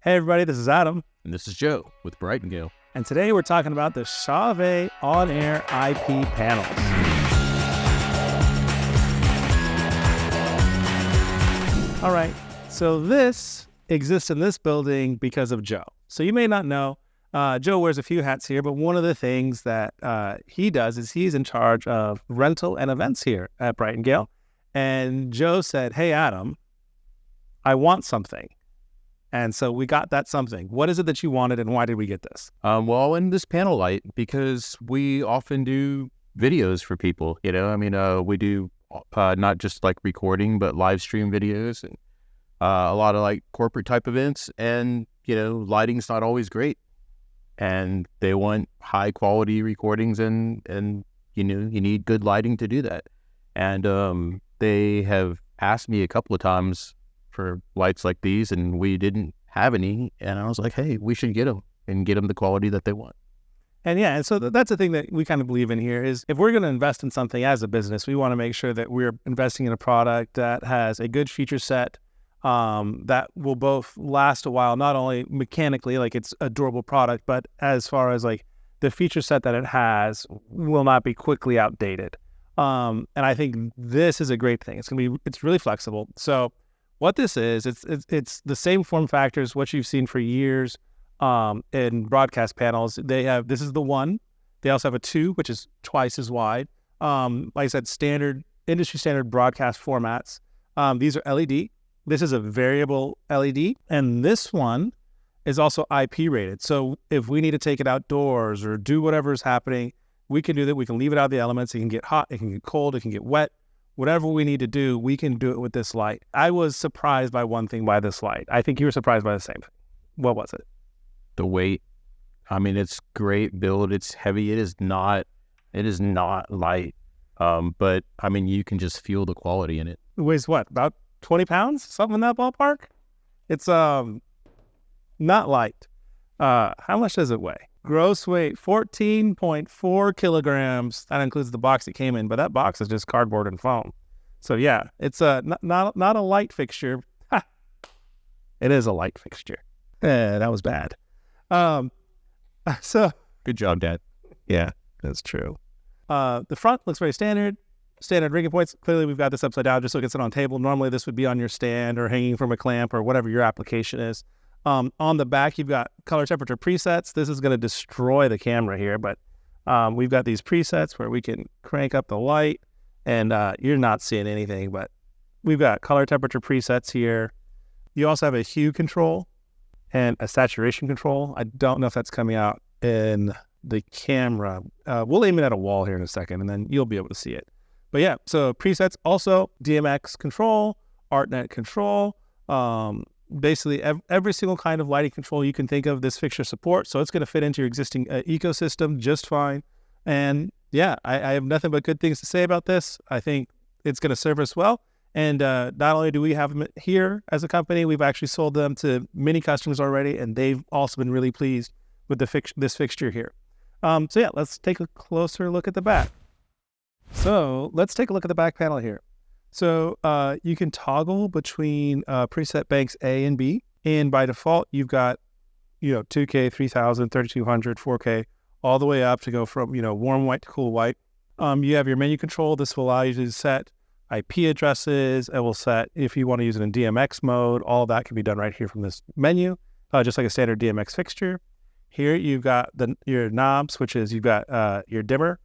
Hey everybody, this is Adam. And this is Joe with Brightengale. And today we're talking about the Chauvet OnAir IP Panels. All right, so this exists in this building because of Joe. So you may not know, Joe wears a few hats here, but one of the things that he does is he's in charge of rental and events here at Brightengale. And Joe said, hey Adam, I want something. And so we got that something. What is it that you wanted and why did we get this? Well, in this panel light, because we often do videos for people, we do not just like recording, but live stream videos and a lot of like corporate type events. And, lighting's not always great. And they want high quality recordings and you need good lighting to do that. And they have asked me a couple of times for lights like these, and we didn't have any. And I was like, hey, we should get them and get them the quality that they want. And so that's the thing that we kind of believe in here is if we're going to invest in something as a business, we want to make sure that we're investing in a product that has a good feature set that will both last a while, not only mechanically, like it's a durable product, but as far as like the feature set that it has will not be quickly outdated. And I think this is a great thing. It's really flexible. So what this is, it's the same form factors, what you've seen for years in broadcast panels. This is the 1. They also have a 2, which is twice as wide. Like I said, industry standard broadcast formats. These are LED. This is a variable LED. And this one is also IP rated. So if we need to take it outdoors or do whatever is happening, we can do that. We can leave it out of the elements. It can get hot. It can get cold. It can get wet. Whatever we need to do, we can do it with this light. I was surprised by one thing by this light. I think you were surprised by the same thing. What was it? The weight. I mean, it's great build. It's heavy. It is not light. But I mean, you can just feel the quality in it. It weighs what? About 20 pounds? Something in that ballpark? It's not light. How much does it weigh? Gross weight, 14.4 kilograms. That includes the box it came in, but that box is just cardboard and foam. So yeah, it's not a light fixture. Ha! It is a light fixture. That was bad. So good job, Dad. Yeah, that's true. The front looks very standard ringing points. Clearly we've got this upside down just so it can sit on a table. Normally this would be on your stand or hanging from a clamp or whatever your application is. On the back, you've got color temperature presets. This is going to destroy the camera here, but we've got these presets where we can crank up the light and you're not seeing anything, but we've got color temperature presets here. You also have a hue control and a saturation control. I don't know if that's coming out in the camera. We'll aim it at a wall here in a second and then you'll be able to see it. But yeah, so presets also DMX control, ArtNet control, basically every single kind of lighting control you can think of, this fixture support. So it's going to fit into your existing ecosystem just fine. And yeah, I have nothing but good things to say about this. I think it's going to serve us well. And not only do we have them here as a company, we've actually sold them to many customers already, and they've also been really pleased with this fixture here. So yeah, let's take a closer look at the back. So let's take a look at the back panel here. So you can toggle between preset banks A and B, and by default you've got 2K, 3000, 3200, 4K, all the way up to go from warm white to cool white. You have your menu control. This will allow you to set IP addresses. It will set if you want to use it in DMX mode. All of that can be done right here from this menu, just like a standard DMX fixture. Here you've got your knobs, which is you've got your dimmer,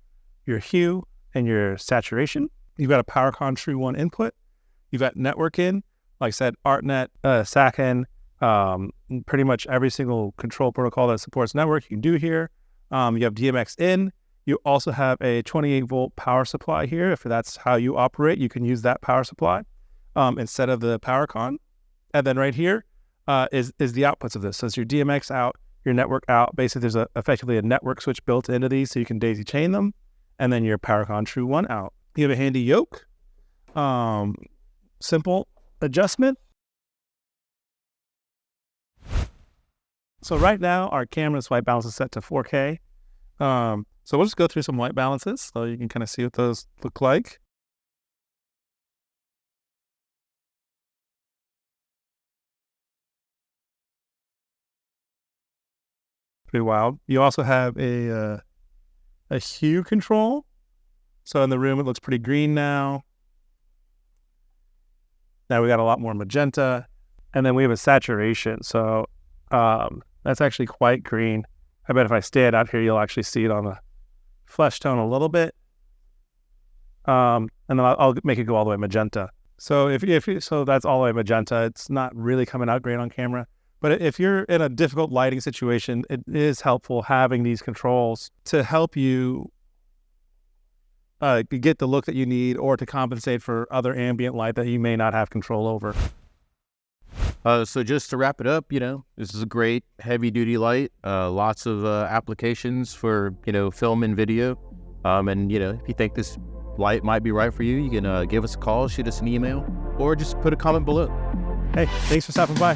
your hue, and your saturation. You've got a PowerCon True 1 input. You've got network in, like I said, ArtNet, SACN, pretty much every single control protocol that supports network you can do here. You have DMX in. You also have a 28 volt power supply here. If that's how you operate, you can use that power supply instead of the PowerCon. And then right here is the outputs of this. So it's your DMX out, your network out. Basically, there's effectively a network switch built into these so you can daisy chain them. And then your PowerCon True 1 out. You have a handy yoke, simple adjustment. So right now our camera's white balance is set to 4K. So we'll just go through some white balances so you can kind of see what those look like. Pretty wild. You also have a hue control. So in the room, it looks pretty green now. Now we got a lot more magenta. And then we have a saturation. So that's actually quite green. I bet if I stand out here, you'll actually see it on the flesh tone a little bit. And then I'll make it go all the way magenta. So so that's all the way magenta. It's not really coming out great on camera. But if you're in a difficult lighting situation, it is helpful having these controls to help you get the look that you need, or to compensate for other ambient light that you may not have control over. So just to wrap it up, this is a great heavy-duty light. Lots of applications for, film and video. And, if you think this light might be right for you, you can give us a call, shoot us an email, or just put a comment below. Hey, thanks for stopping by.